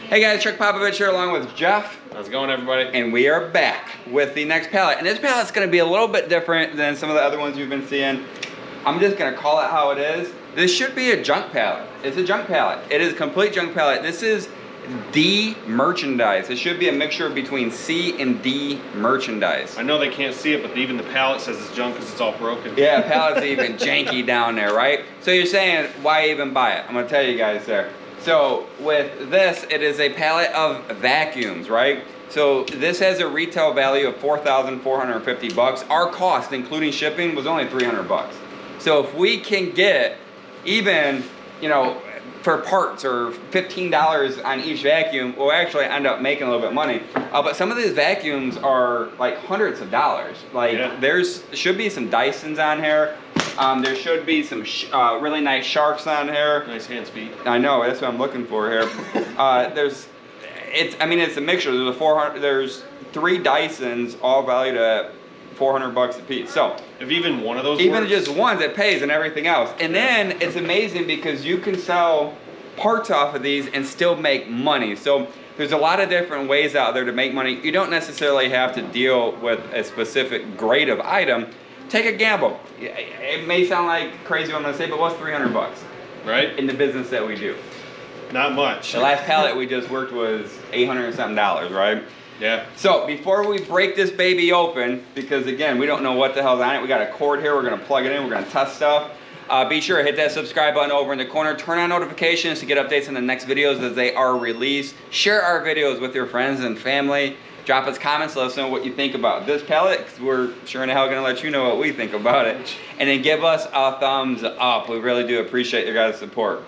Hey guys, Chuckpopovich here along with Jeff. How's it going, everybody? And we are back with the next pallet. And this pallet's gonna be a little bit different than some of the other ones you've been seeing. I'm just gonna call it how it is. This should be a junk pallet. It's a junk pallet. It is a complete junk pallet. This is D merchandise. It should be a mixture between C and D merchandise. I know they can't see it, but even the pallet says it's junk because it's all broken. Yeah, pallet's even janky down there, right? So you're saying, why even buy it? I'm gonna tell you guys there. So with this, it is a pallet of vacuums, right? So this has a retail value of $4,450. Our cost, including shipping, was only $300. So if we can get even, you know, for parts or $15 on each vacuum, we'll actually end up making a little bit of money. But some of these vacuums are like hundreds of dollars. Like there should be some Dysons on here. There should be some really nice Sharks on here. Nice hands, feet. I know, that's what I'm looking for here. It's a mixture. There's 3 Dysons, all valued at $400 a piece. So if even one of those even works, just one, it pays and everything else. And then it's amazing because you can sell parts off of these and still make money. So there's a lot of different ways out there to make money. You don't necessarily have to deal with a specific grade of item. Take a gamble. It may sound like crazy what I'm gonna say, but what's $300? Right? In the business that we do. Not much. The last pallet we just worked was $800 and something, right? Yeah. So before we break this baby open, because again, we don't know what the hell's on it. We got a cord here, we're gonna plug it in, we're gonna test stuff. Be sure to hit that subscribe button over in the corner. Turn on notifications to get updates on the next videos as they are released. Share our videos with your friends and family. Drop us comments, let us know what you think about this pallet, because we're sure in the hell gonna let you know what we think about it. And then give us a thumbs up. We really do appreciate your guys' support.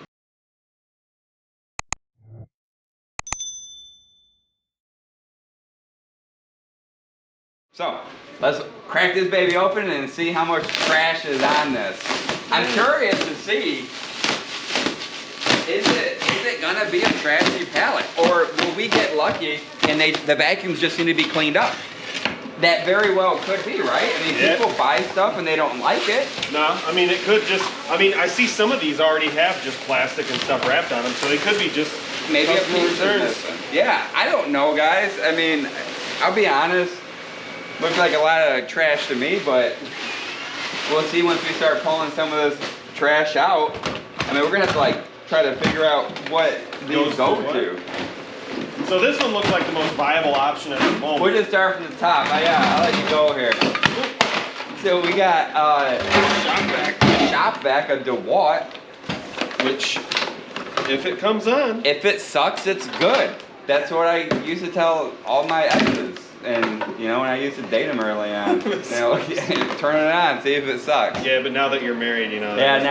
So, let's crack this baby open and see how much trash is on this. I'm curious to see, is it gonna be a trashy pallet? Or will we get lucky and the vacuums just need to be cleaned up? That very well could be, right? I mean, people buy stuff and they don't like it. No, I mean, it could just, I see some of these already have just plastic and stuff wrapped on them, so they could be just maybe a piece of missing. Yeah, I don't know, guys. I mean, I'll be honest. Looks like a lot of trash to me, but we'll see once we start pulling some of this trash out. I mean, we're gonna have to like try to figure out what these go to. So this one looks like the most viable option at the moment. We'll just start from the top. I'll let you go here. So we got shop vac, a DeWalt, which, if it comes on, if it sucks, it's good. That's what I used to tell all my exes. And you know, when I used to date them early on, you know, turn it on, see if it sucks. Yeah, but now that you're married, you know, that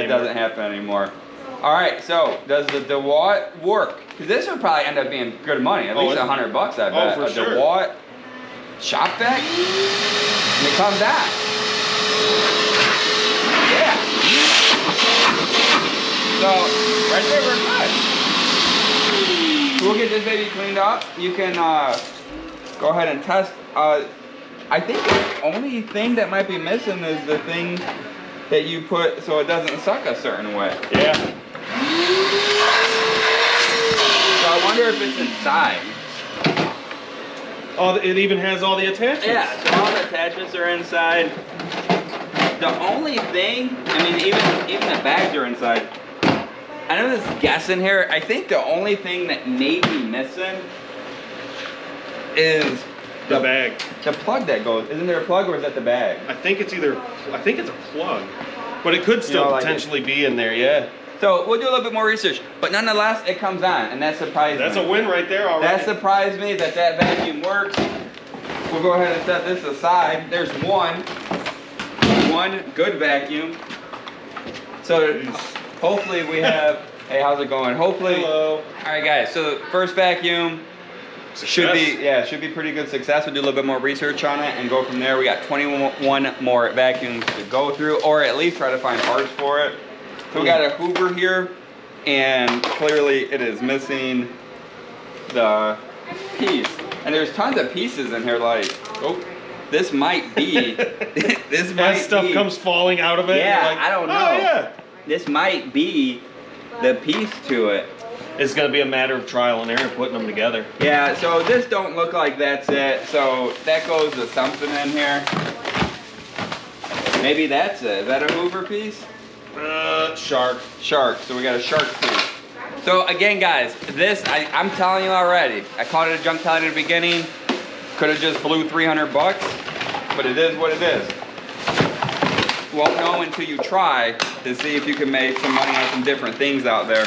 doesn't happen anymore. All right, so does the DeWalt work? Because this would probably end up being good money, at least $100, I bet. Oh, for sure. DeWalt shop vac, and it comes out. Yeah. So right there, we're good. We'll get this baby cleaned up. You can go ahead and test. I think the only thing that might be missing is the thing that you put so it doesn't suck a certain way. Yeah. So I wonder if it's inside. Oh, it even has all the attachments. Yeah, so all the attachments are inside. The only thing, I mean, even the bags are inside. I know this guessing here. I think the only thing that may be missing is the bag. The plug that goes. Isn't there a plug or is that the bag? I think it's a plug. But it could still potentially be in there, yeah. So we'll do a little bit more research. But nonetheless, it comes on, and that surprised me. That's a win right there already. That surprised me that vacuum works. We'll go ahead and set this aside. There's one good vacuum. So hopefully we have, hey, how's it going? Hopefully. Hello. All right, guys, so the first vacuum should be pretty good success. We'll do a little bit more research on it and go from there. We got 21 more vacuums to go through, or at least try to find parts for it. So we got a Hoover here, and clearly it is missing the piece. And there's tons of pieces in here, like, oh, this might be, As stuff comes falling out of it. Yeah, like, I don't know. Oh, yeah. This might be the piece to it. it's gonna be a matter of trial and error putting them together. Yeah, so this don't look like that's it. So that goes to something in here. Maybe that's it. Is that a Hoover piece? Shark. Shark. So we got a shark piece. So again, guys, this, I'm telling you already, I called it a junk pallet in the beginning. Could have just blew 300 bucks, but it is what it is. Won't know until you try to see if you can make some money on some different things out there.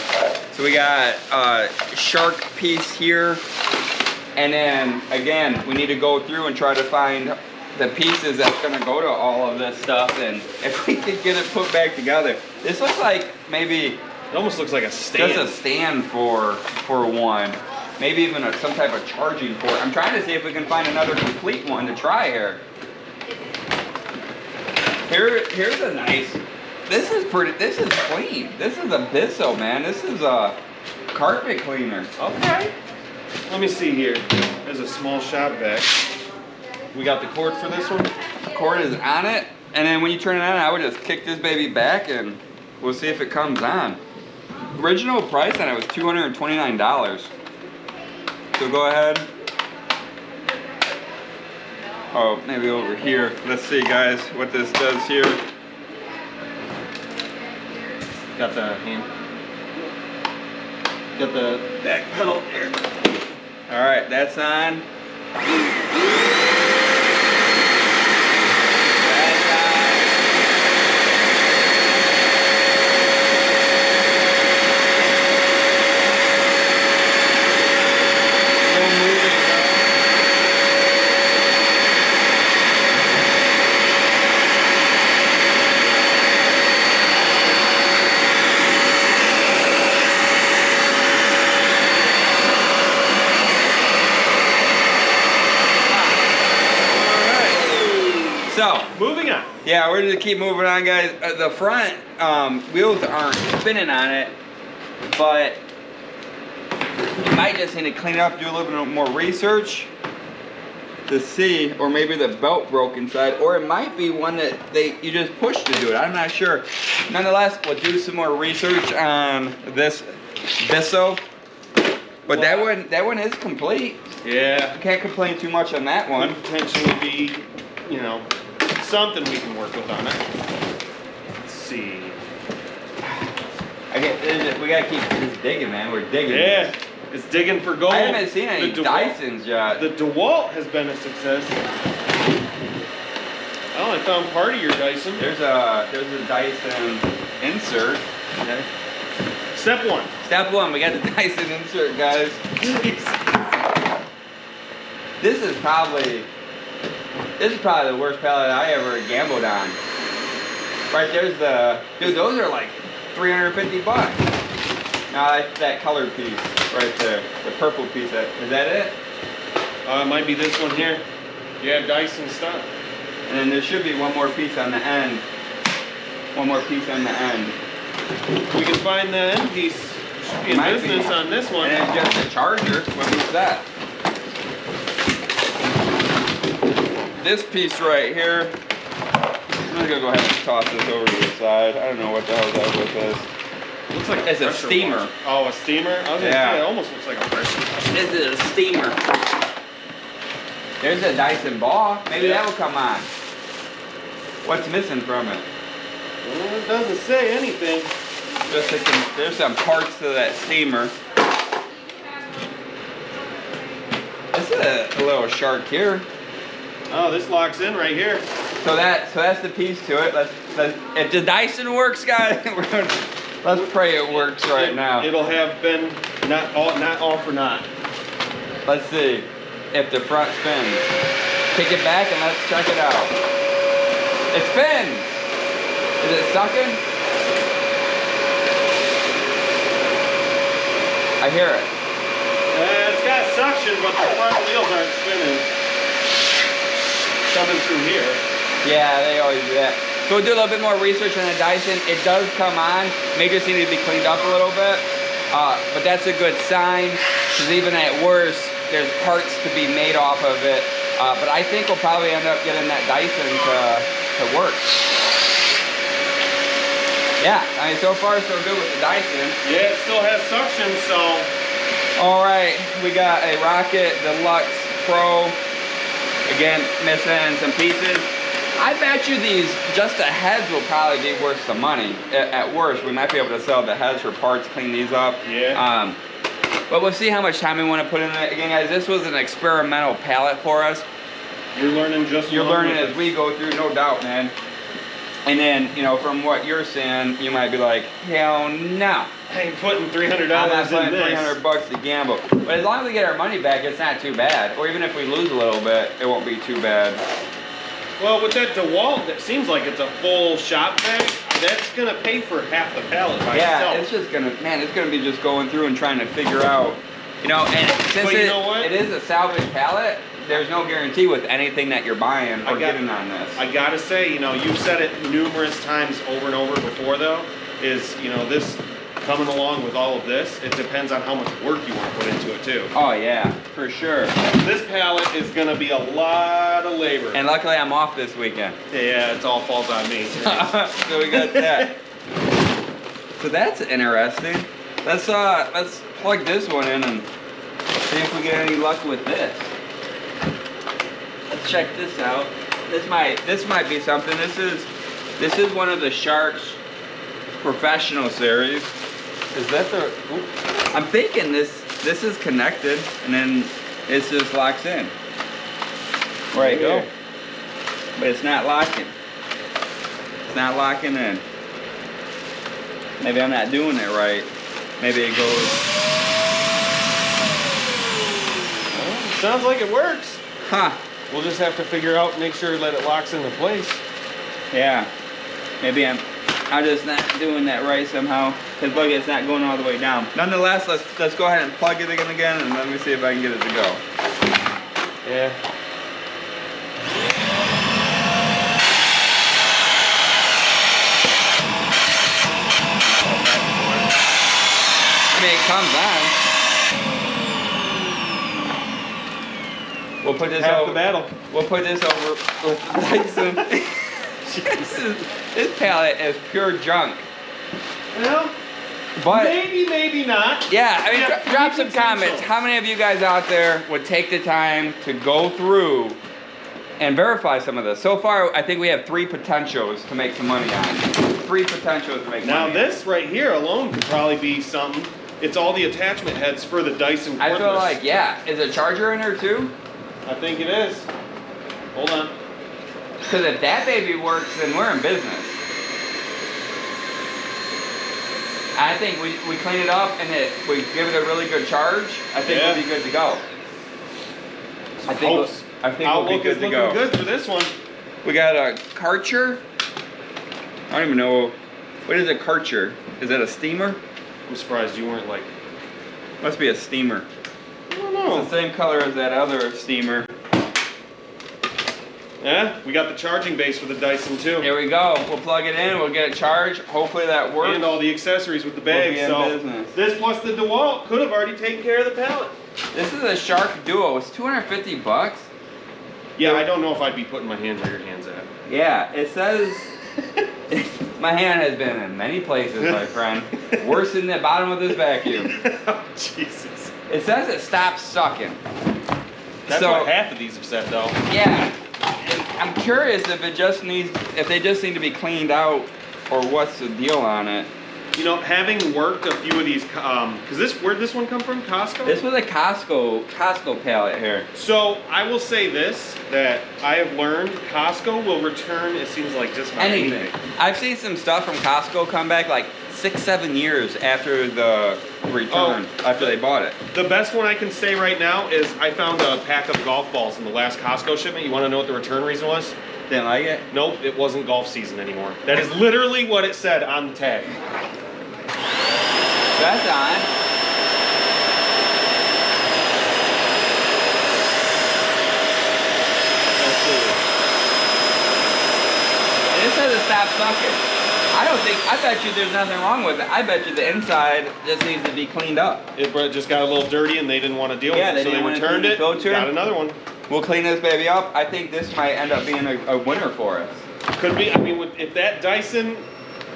So we got a shark piece here. And then again, we need to go through and try to find the pieces that's gonna go to all of this stuff. And if we could get it put back together. This looks like maybe, it almost looks like a stand. just a stand for one. Maybe even some type of charging port. I'm trying to see if we can find another complete one to try here. Here's a nice, this is clean. This is a Bisso, man. This is a carpet cleaner. Okay. Let me see here. There's a small shop vac. We got the cord for this one? The cord is on it. And then when you turn it on, I would just kick this baby back and we'll see if it comes on. Original price on it was $229. So go ahead. Oh, maybe over here. Let's see, guys, what this does here. Got the hand. Got the back pedal here. All right, that's on. So, moving on. Yeah, we're gonna keep moving on, guys. The front wheels aren't spinning on it, but you might just need to clean it up, do a little bit more research to see, or maybe the belt broke inside, or it might be one that you just push to do it. I'm not sure. Nonetheless, we'll do some more research on this Bisso. But that one is complete. Yeah. Can't complain too much on that one. Could potentially be, you know, something we can work with on it. Let's see. We gotta keep just digging, man. We're digging. Yeah, it's digging for gold. I haven't seen any Dysons yet. The DeWalt has been a success. Oh, I found part of your Dyson. There's a Dyson insert. Okay. Step one. Step one, we got the Dyson insert, guys. This is probably the worst pallet I ever gambled on. Right there's dude, those are like 350 bucks. Now that's that colored piece right there, the purple piece. Is that it? It might be this one here. Yeah, Dyson stuff. And then there should be one more piece on the end. One more piece on the end. We can find the end piece. Should be in business on this one. And it's just a charger. What piece is that? This piece right here. I'm gonna go ahead and toss this over to the side. I don't know what the hell that with this. Looks like it's a steamer. Wash. Oh, a steamer? I was gonna say, it almost looks like a pressure washer. This is a steamer. There's a Dyson ball. Maybe that will come on. What's missing from it? Well, it doesn't say anything. There's some parts to that steamer. This is a little shark here. Oh, this locks in right here. So that's the piece to it. If the Dyson works, guys, let's pray it works now. It'll have been not all for naught. Let's see if the front spins. Kick it back and let's check it out. It spins. Is it sucking? I hear it. It's got suction, but the front wheels aren't spinning. Coming through here. Yeah, they always do that. So we'll do a little bit more research on the Dyson. It does come on. May just need to be cleaned up a little bit. But that's a good sign, because even at worst, there's parts to be made off of it. But I think we'll probably end up getting that Dyson to work. Yeah, I mean, so far so good with the Dyson. Yeah, it still has suction, so. All right, we got a Rocket Deluxe Pro. Again, missing some pieces. I bet you these, just the heads will probably be worth some money. At worst, we might be able to sell the heads for parts, clean these up. Yeah. But we'll see how much time we want to put in it. Again, guys, this was an experimental pallet for us. You're learning You're learning as we go through, no doubt, man. And then, you know, from what you're saying, you might be like, hell no. I ain't putting $300 I'm not putting in this. $300 to gamble. But as long as we get our money back, it's not too bad. Or even if we lose a little bit, it won't be too bad. Well, with that DeWalt, that seems like it's a full shop bag. That's gonna pay for half the pallet by itself. It's just gonna, man, it's gonna be just going through and trying to figure out, you know, and since it is a salvage pallet, there's no guarantee with anything that you're buying or getting on this. I gotta say, you know, you've said it numerous times over and over before though, is, you know, this coming along with all of this, it depends on how much work you want to put into it too. Oh yeah, for sure. This pallet is gonna be a lot of labor. And luckily I'm off this weekend. Yeah, it all falls on me. So we got that. So that's interesting. Let's plug this one in and see if we get any luck with this. Let's check this out. This might be something. This is one of the Sharks Professional series. Is that the? Oops. I'm thinking this is connected, and then it just locks in. Right here. But it's not locking. It's not locking in. Maybe I'm not doing it right. Maybe it goes. Well, sounds like it works. Huh. We'll just have to figure out, make sure that it locks into place. Yeah. Maybe I'm just not doing that right somehow. Because look, it's not going all the way down. Nonetheless, let's go ahead and plug it in again and let me see if I can get it to go. Yeah. I mean, it comes on. We'll put this Half over. the battle. We'll put this over with Dyson. This pallet is pure junk. Well, but maybe not. Yeah, I mean, drop some comments. How many of you guys out there would take the time to go through and verify some of this? So far, I think we have 3 potentials to make some money on. 3 potentials to make money. Now this right here alone could probably be something. It's all the attachment heads for the Dyson cordless. I feel like, yeah. Is a charger in there too? I think it is. Hold on. Because if that baby works, then we're in business. I think we clean it up and we give it a really good charge. I think we'll be good to go. I think we'll be good to go. Outlook is looking good for this one. We got a Karcher. I don't even know. What is a Karcher? Is that a steamer? I'm surprised you weren't like. Must be a steamer. I don't know. It's the same color as that other steamer. Yeah, we got the charging base for the Dyson too. Here we go. We'll plug it in. We'll get it charged. Hopefully that works. And all the accessories with the bag. We'll be in business. This plus the DeWalt could have already taken care of the pallet. This is a Shark Duo. It's $250. Yeah, I don't know if I'd be putting my hands where your hands at. Yeah, it says. My hand has been in many places, my friend. Worse than the bottom of this vacuum. Oh, Jesus. It says it stops sucking. That's what half of these have said, though. Yeah. And I'm curious if they just need to be cleaned out, or what's the deal on it. You know, having worked a few of these, where'd this one come from? Costco? This was a Costco pallet here. So I will say this, that I have learned Costco will return, it seems like just about anything. I've seen some stuff from Costco come back like 6-7 years after the return, after they bought it. The best one I can say right now is I found a pack of golf balls in the last Costco shipment. You want to know what the return reason was? Didn't like it? Nope, it wasn't golf season anymore. That is literally what it said on the tag. That's on. Let's see. And it says it stops sucking. I bet you there's nothing wrong with it. I bet you the inside just needs to be cleaned up. It just got a little dirty and they didn't want to deal with it, so they returned it, got another one. We'll clean this baby up. I think this might end up being a winner for us. Could be. I mean, if that Dyson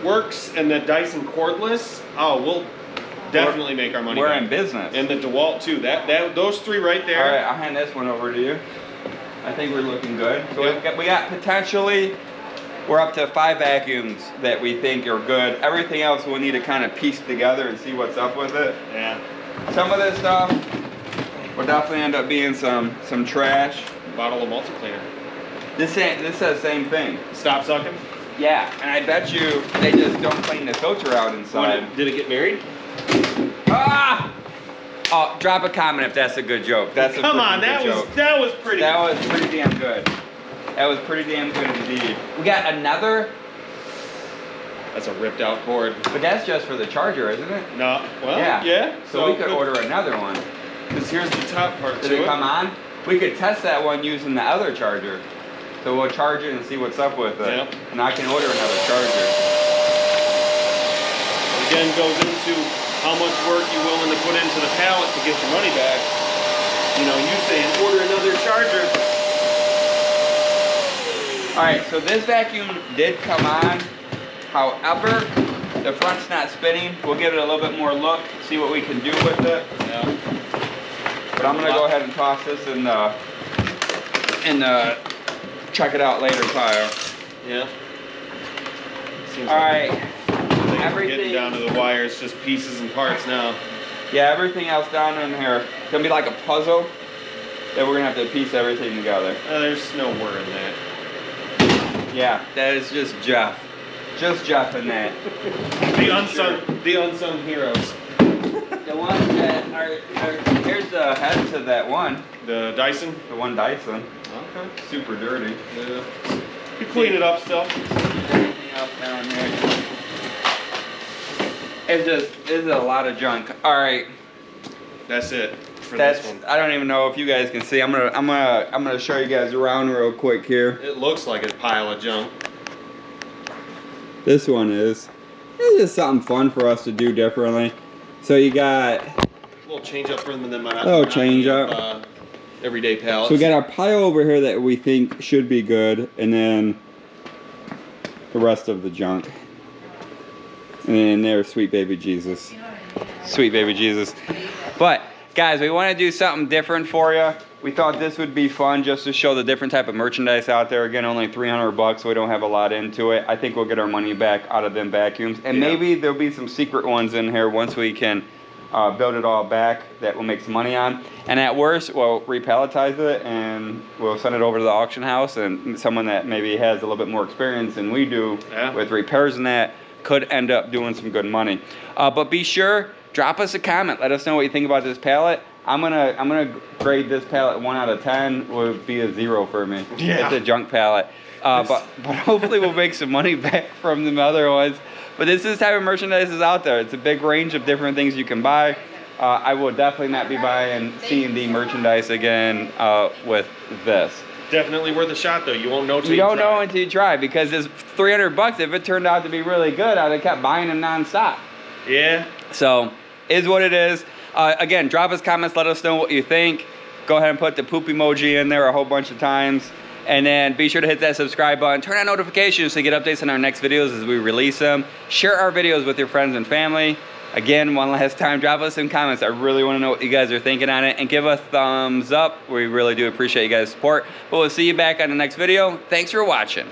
works and the Dyson cordless, oh, we'll definitely make our money We're back. in business. And the DeWalt too. Those three right there. All right, I'll hand this one over to you. I think we're looking good. So Yep. we got potentially, we're up to 5 vacuums that we think are good. Everything else we'll need to kind of piece together and see what's up with it. Yeah. Some of this stuff will definitely end up being some trash. Bottle of multi-cleaner. This says same thing. Stop sucking. Yeah, and I bet you they just don't clean the filter out inside. Did it get married? Ah! Oh, drop a comment if that's a good joke. That's a Come on, freaking that good was joke. that was pretty. That was pretty damn good. That was pretty damn good indeed. We got another, That's a ripped out cord. but that's just for the charger, isn't it? No. Well, Yeah. yeah. So we could order another one. Because here's the top part Did to it come on? We could test that one using the other charger. So we'll charge it and see what's up with it. Yep. And I can order another charger. Again, goes into how much work you're willing to put into the pallet to get your money back. You know, you saying order another charger. All right, so this vacuum did come on. However, the front's not spinning. We'll give it a little bit more look, see what we can do with it. Yeah. But I'm gonna go ahead and toss this in the check it out later pile. Yeah. Seems All right, we're everything. getting down to the wires, just pieces and parts now. Yeah, everything else down in here. It's gonna be like a puzzle that we're gonna have to piece everything together. There's no word in that. Yeah, that is just Jeff. Just Jeff in that. The unsung heroes. The one that here's the head to that one. The Dyson. The one Dyson. Okay. Super dirty. Yeah. You clean it up still. Everything else down here. It's a lot of junk. All right. That's it for That's, this one. I don't even know if you guys can see. I'm gonna show you guys around real quick here. It looks like a pile of junk. This one is. It's just something fun for us to do differently. So you got. A little change up for them than my Oh, change up. Everyday pallets. So we got our pile over here that we think should be good, and then the rest of the junk. And then there's sweet baby Jesus. Sweet baby Jesus. But guys, we want to do something different for you. We thought this would be fun just to show the different type of merchandise out there. Again, only $300, so we don't have a lot into it. I think we'll get our money back out of them vacuums. And maybe there'll be some secret ones in here once we can build it all back that we'll make some money on. And at worst, we'll repalletize it and we'll send it over to the auction house, and someone that maybe has a little bit more experience than we do with repairs and that could end up doing some good money. But be sure, drop us a comment. Let us know what you think about this pallet. I'm gonna grade this pallet 1 out of 10. Would be a 0 for me. Yeah. It's a junk pallet. But hopefully we'll make some money back from the other ones. But this is the type of merchandise is out there. It's a big range of different things you can buy. I will definitely not be buying C&D merchandise again with this. Definitely worth a shot though. You won't know till You don't try. know until you try, because it's $300. If it turned out to be really good, I'd have kept buying them nonstop. Yeah. So, is what it is. Again, drop us comments, let us know what you think. Go ahead and put the poop emoji in there a whole bunch of times. And then be sure to hit that subscribe button. Turn on notifications to get updates on our next videos as we release them. Share our videos with your friends and family. Again, one last time, drop us some comments. I really want to know what you guys are thinking on it. And give us thumbs up. We really do appreciate you guys' support. But we'll see you back on the next video. Thanks for watching.